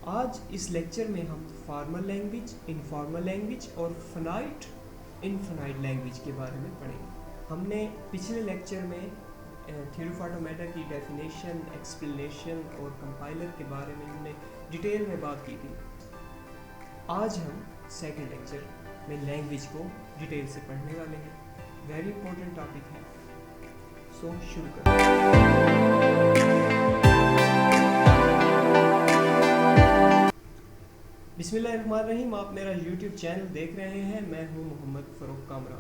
आज इस लेक्चर में हम फॉर्मल लैंग्वेज, इनफॉर्मल लैंग्वेज और फाइनाइट इनफाइनाइट लैंग्वेज के बारे में पढ़ेंगे। हमने पिछले लेक्चर में थ्योरी ऑफ ऑटोमेटा की डेफिनेशन, एक्सप्लेनेशन और कंपाइलर के बारे में हमने डिटेल में बात की थी। आज हम सेकंड लेक्चर में लैंग्वेज को डिटेल से पढ़ने वाले हैं। वेरी इंपॉर्टेंट टॉपिक है, सो शुरू करते हैं। बिस्मिल्लाहिर्रहमानिर्रहीम। आप मेरा यूट्यूब चैनल देख रहे हैं, मैं हूं मोहम्मद फ़ारूक कामरा।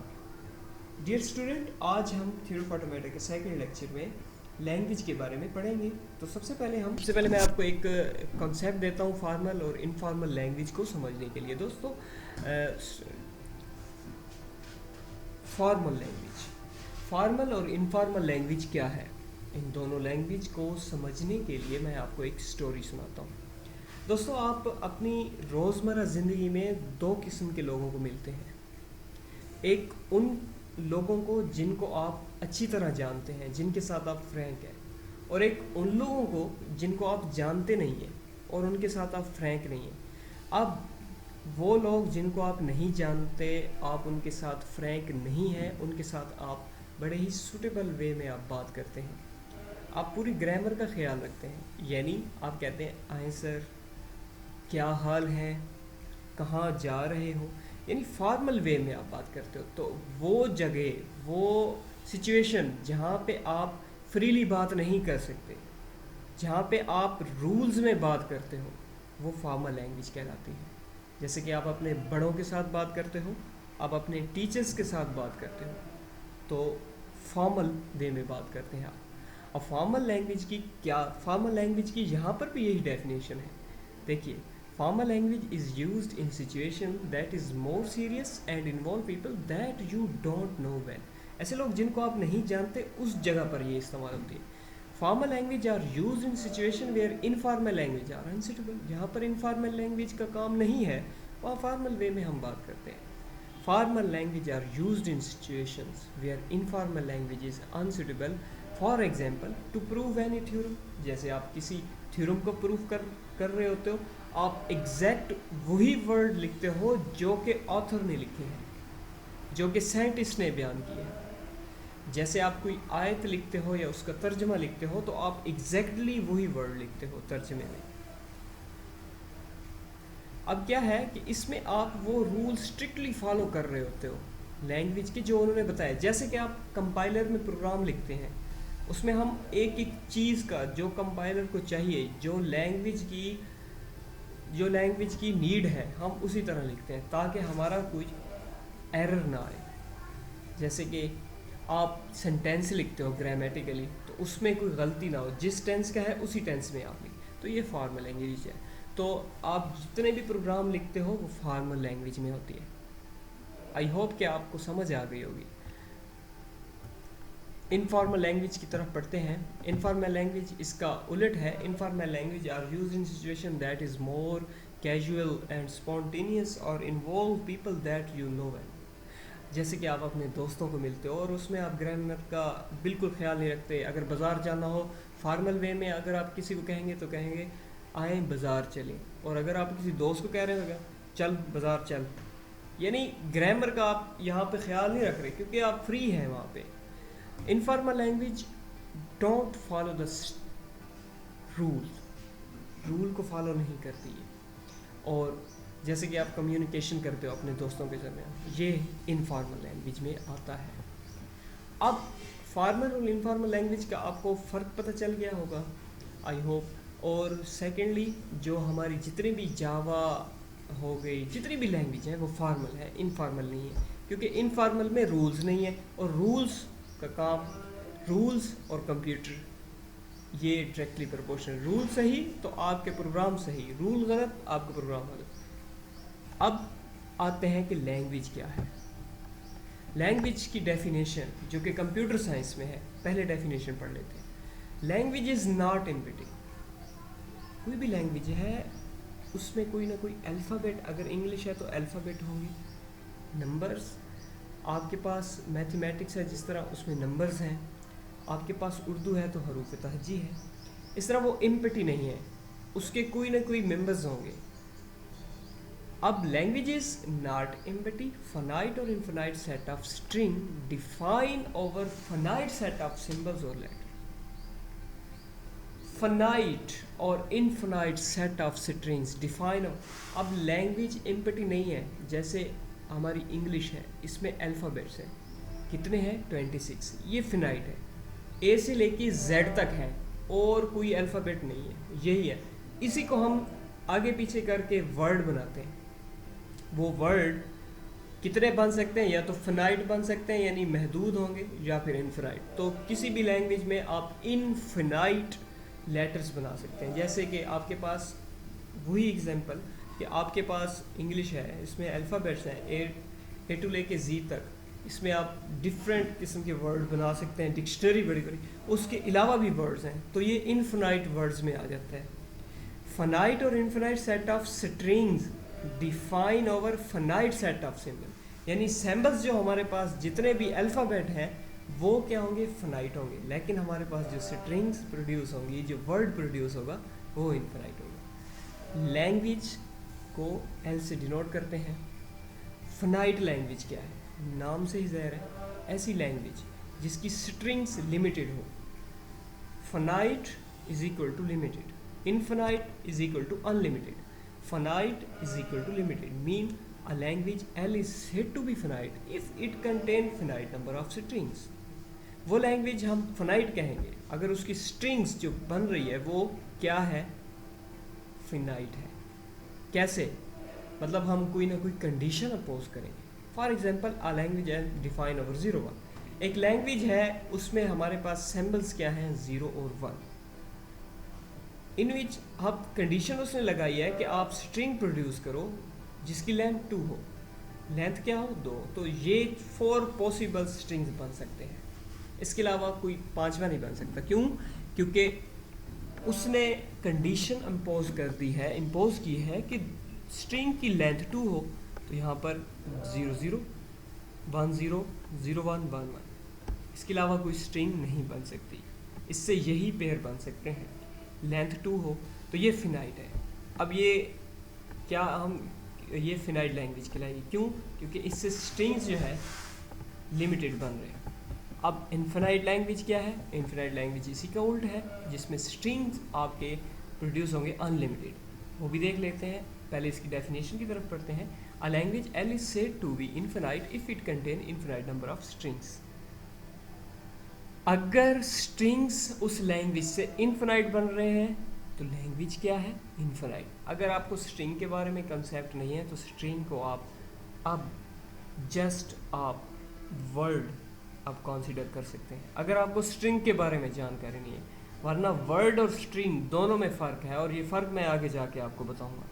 डियर स्टूडेंट, आज हम थ्योरी ऑफ ऑटोमेटा के सेकंड लेक्चर में लैंग्वेज के बारे में पढ़ेंगे। तो सबसे पहले मैं आपको एक कॉन्सेप्ट देता हूं फॉर्मल और इनफॉर्मल लैंग्वेज को समझने के लिए। दोस्तों, फॉर्मल और इनफॉर्मल लैंग्वेज क्या है, इन दोनों लैंग्वेज को समझने के लिए मैं आपको एक स्टोरी सुनाता हूँ। दोस्तों, आप अपनी रोज़मर्रा ज़िंदगी में दो किस्म के लोगों को मिलते हैं। एक उन लोगों को जिनको आप अच्छी तरह जानते हैं, जिनके साथ आप फ्रैंक हैं, और एक उन लोगों को जिनको आप जानते नहीं हैं और उनके साथ आप फ्रैंक नहीं हैं। अब वो लोग जिनको आप नहीं जानते, आप उनके साथ फ्रैंक नहीं हैं, उनके साथ आप बड़े ही सूटेबल वे में आप बात करते हैं, आप पूरी ग्रामर का ख्याल रखते हैं। यानी आप कहते हैं, आए सर, क्या हाल है, कहाँ जा रहे हो, यानी फॉर्मल वे में आप बात करते हो। तो वो जगह, वो सिचुएशन जहाँ पे आप फ्रीली बात नहीं कर सकते, जहाँ पे आप रूल्स में बात करते हो, वो फॉर्मल लैंग्वेज कहलाती है। जैसे कि आप अपने बड़ों के साथ बात करते हो, आप अपने टीचर्स के साथ बात करते हो, तो फॉर्मल वे में बात करते हैं आप। और फॉर्मल लैंग्वेज की यहाँ पर भी यही डेफिनेशन है। देखिए, formal language is used in situation that is more serious and involve people that you don't know well। ऐसे लोग जिनको आप नहीं जानते, उस जगह पर ये इस्तेमाल होती है। formal language are used in situation where informal language are unsuitable। जहाँ पर informal language का काम नहीं है, वहाँ formal way में हम बात करते हैं। formal language are used in situations where informal language is unsuitable। for example, to prove any theorem। जैसे आप किसी थ्योरम को प्रूव कर रहे होते हो, आप एग्जैक्ट वही वर्ड लिखते हो जो कि ऑथर ने लिखे हैं, जो कि साइंटिस्ट ने बयान किए हैं। जैसे आप कोई आयत लिखते हो या उसका तर्जमा लिखते हो, तो आप एग्जैक्टली वही वर्ड लिखते हो तर्जमे में। अब क्या है कि इसमें आप वो रूल स्ट्रिक्टली फॉलो कर रहे होते हो लैंग्वेज के, जो उन्होंने बताया। जैसे कि आप कंपाइलर में प्रोग्राम लिखते हैं, उसमें हम एक एक चीज़ का जो कंपाइलर को चाहिए, जो लैंग्वेज की नीड है, हम उसी तरह लिखते हैं ताकि हमारा कोई एरर ना आए। जैसे कि आप सेंटेंस लिखते हो ग्रामेटिकली, तो उसमें कोई गलती ना हो, जिस टेंस का है उसी टेंस में आप लिखें, तो ये फॉर्मल लैंग्वेज है। तो आप जितने भी प्रोग्राम लिखते हो वो फॉर्मल लैंग्वेज में होती है। आई होप कि आपको समझ आ गई होगी। इनफॉर्मल लैंग्वेज की तरफ पढ़ते हैं। इनफॉर्मल लैंग्वेज इसका उलट है। Informal language are used in situation that is more casual and spontaneous और involve people that you know well. जैसे कि आप अपने दोस्तों को मिलते हो और उसमें आप ग्रामर का बिल्कुल ख्याल नहीं रखते। अगर बाज़ार जाना हो, फॉर्मल वे में अगर आप किसी को कहेंगे तो कहेंगे, आए बाज़ार चलें। और अगर आप किसी दोस्त को कह रहे हो, चल बाज़ार चल, यानी ग्रामर का आप यहाँ पे ख्याल नहीं रख रहे, क्योंकि आप फ्री हैं वहाँ पे। Informal language don't follow the rule को फॉलो नहीं करती है। और जैसे कि आप कम्युनिकेशन करते हो अपने दोस्तों के दरमियान, ये इनफॉर्मल लैंग्वेज में आता है। अब फॉर्मल और इनफॉर्मल लैंग्वेज का आपको फ़र्क पता चल गया होगा, आई होप। और सेकेंडली, जो हमारी जितनी भी जावा हो गई, जितनी भी लैंग्वेज है, वो फॉर्मल है, इनफॉर्मल नहीं है। क्योंकि इनफॉर्मल में रूल्स नहीं है, और रूल्स का काम, रूल्स और कंप्यूटर ये डायरेक्टली प्रोपोर्शनल। रूल सही तो आपके प्रोग्राम सही, रूल गलत आपका प्रोग्राम गलत। अब आते हैं कि लैंग्वेज क्या है। लैंग्वेज की डेफिनेशन जो कि कंप्यूटर साइंस में है, पहले डेफिनेशन पढ़ लेते हैं। Language is not embedding. कोई भी लैंग्वेज है, उसमें कोई ना कोई अल्फ़ाबेट, अगर इंग्लिश है तो अल्फ़ाबेट होंगे, नंबर्स। आपके पास मैथमेटिक्स है, जिस तरह उसमें नंबर्स हैं। आपके पास उर्दू है तो हरूफ तहजी है। इस तरह वो एम्प्टी नहीं है, उसके कोई ना कोई मेंबर्स होंगे। अब language is not empty finite और infinite set of string define over finite set of symbols और लेटर। फाइनाइट और infinite set of strings define. अब लैंग्वेज एम्पटी नहीं है, जैसे हमारी इंग्लिश है, इसमें अल्फ़ाबेट्स हैं, कितने हैं 26, ये फिनाइट है, ए से लेके जेड तक है और कोई अल्फ़ाबेट नहीं है, यही है। इसी को हम आगे पीछे करके वर्ड बनाते हैं। वो वर्ड कितने बन सकते हैं, या तो फिनाइट बन सकते हैं यानी महदूद होंगे, या फिर इनफिनाइट। तो किसी भी लैंग्वेज में आप इनफिनाइट लेटर्स बना सकते हैं। जैसे कि आपके पास वही एग्जांपल कि आपके पास इंग्लिश है, इसमें अल्फ़ाबेट्स हैं ए टू लेके जी तक, इसमें आप डिफरेंट किस्म के वर्ड बना सकते हैं, डिक्शनरी बड़ी बड़ी, उसके अलावा भी वर्ड्स हैं, तो ये इनफिनाइट वर्ड्स में आ जाता है। फाइनाइट और infinite set of strings define over finite set of symbol, यानी सिंबल्स जो हमारे पास जितने भी अल्फ़ाबेट हैं वो क्या होंगे, फाइनाइट होंगे, लेकिन हमारे पास जो स्ट्रिंग्स प्रोड्यूस होंगी, जो वर्ड प्रोड्यूस होगा, वो इनफिनाइट होगा। लैंग्वेज को एल से डिनोट करते हैं। फाइनाइट लैंग्वेज क्या है, नाम से ही ज़ाहिर है, ऐसी लैंग्वेज जिसकी स्ट्रिंग्स लिमिटेड हो। Finite is equal to limited, infinite is equal to unlimited, finite is equal to limited, mean a language L is said to be finite if it contain finite number of strings। वो language हम finite कहेंगे अगर उसकी strings जो बन रही है वो क्या है, finite है। कैसे, मतलब हम कोई ना कोई कंडीशन अपोज करेंगे। For example a language L define over 0 1, एक लैंग्वेज है उसमें हमारे पास सिंबल्स क्या हैं, 0 और 1, इन विच अब कंडीशन उसने लगाई है कि आप स्ट्रिंग प्रोड्यूस करो जिसकी लेंथ 2 हो, लेंथ क्या हो 2, तो ये 4 पॉसिबल स्ट्रिंग्स बन सकते हैं, इसके अलावा कोई 5वां नहीं बन सकता। क्यों, क्योंकि उसने कंडीशन इम्पोज की है कि स्ट्रिंग की लेंथ 2 हो, तो यहाँ पर 0 0 1 0 0 1 1 1, इसके अलावा कोई स्ट्रिंग नहीं बन सकती, इससे यही पेयर बन सकते हैं। लेंथ 2 हो तो ये फिनाइट है। अब ये क्या हम ये फिनाइट लैंग्वेज कहलाएगी, क्यों, क्योंकि इससे स्ट्रिंग्स जो है लिमिटेड बन रहे हैं। अब इनफिनाइट लैंग्वेज क्या है, इनफिनाइट लैंग्वेज इसी का उल्ट है जिसमें स्ट्रिंग्स आपके प्रोड्यूस होंगे अनलिमिटेड, वो भी देख लेते हैं। पहले इसकी डेफिनेशन की तरफ पढ़ते हैं। A language L is said to be infinite if it contain infinite number of strings. अगर स्ट्रिंग्स उस लैंग्वेज से इनफिनाइट बन रहे हैं तो लैंग्वेज क्या है, इनफिनाइट। अगर आपको स्ट्रिंग के बारे में कंसेप्ट नहीं है तो स्ट्रिंग को आप अब जस्ट आप वर्ड आप कंसीडर कर सकते हैं, अगर आपको स्ट्रिंग के बारे में जानकारी नहीं है, वरना वर्ड और स्ट्रिंग दोनों में फ़र्क है और ये फ़र्क मैं आगे जाके आपको बताऊंगा।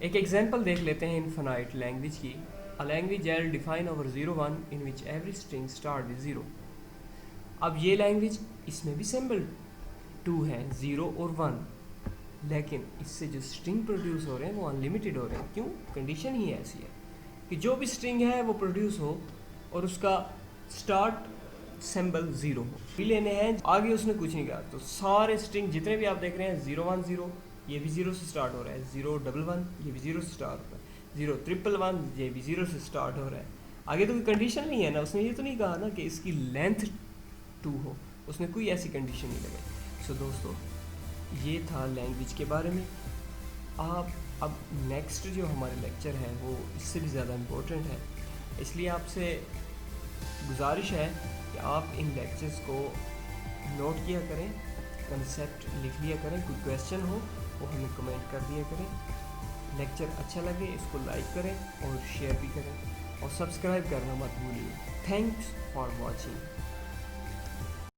एक एग्जांपल देख लेते हैं इनफिनाइट लैंग्वेज की। अ language L define over 0 1 in which every string start with 0। अब ये लैंग्वेज, इसमें भी सिंबल 2 है, 0 और 1, लेकिन इससे जो स्ट्रिंग प्रोड्यूस हो रहे हैं वो अनलिमिटेड हो रहे हैं। क्यों, कंडीशन ही ऐसी है कि जो भी स्ट्रिंग है वो प्रोड्यूस हो और उसका स्टार्ट सिंबल 0 हो, भी लेने हैं, आगे उसने कुछ नहीं कहा। तो सारे स्ट्रिंग जितने भी आप देख रहे हैं 0 1 0, ये भी 0 से स्टार्ट हो रहा है, 0 1 1 ये भी 0 से स्टार्ट हो रहा है, 0 1 1 ये भी 0 से स्टार्ट हो रहा है। आगे तो कोई कंडीशन नहीं है ना, उसने ये तो नहीं कहा ना कि इसकी लेंथ 2 हो, उसने कोई ऐसी कंडीशन नहीं लगाई। सो दोस्तों, ये था लैंग्वेज के बारे में। आप अब नेक्स्ट जो हमारे लेक्चर है वो इससे भी ज़्यादा इम्पोर्टेंट है, इसलिए आपसे गुजारिश है कि आप इन लेक्चर्स को नोट किया करें, कंसेप्ट लिख लिया करें, कोई क्वेश्चन हो वो हमें कमेंट कर दिया करें। लेक्चर अच्छा लगे इसको लाइक करें और शेयर भी करें और सब्सक्राइब करना मत भूलिए। Thanks for watching.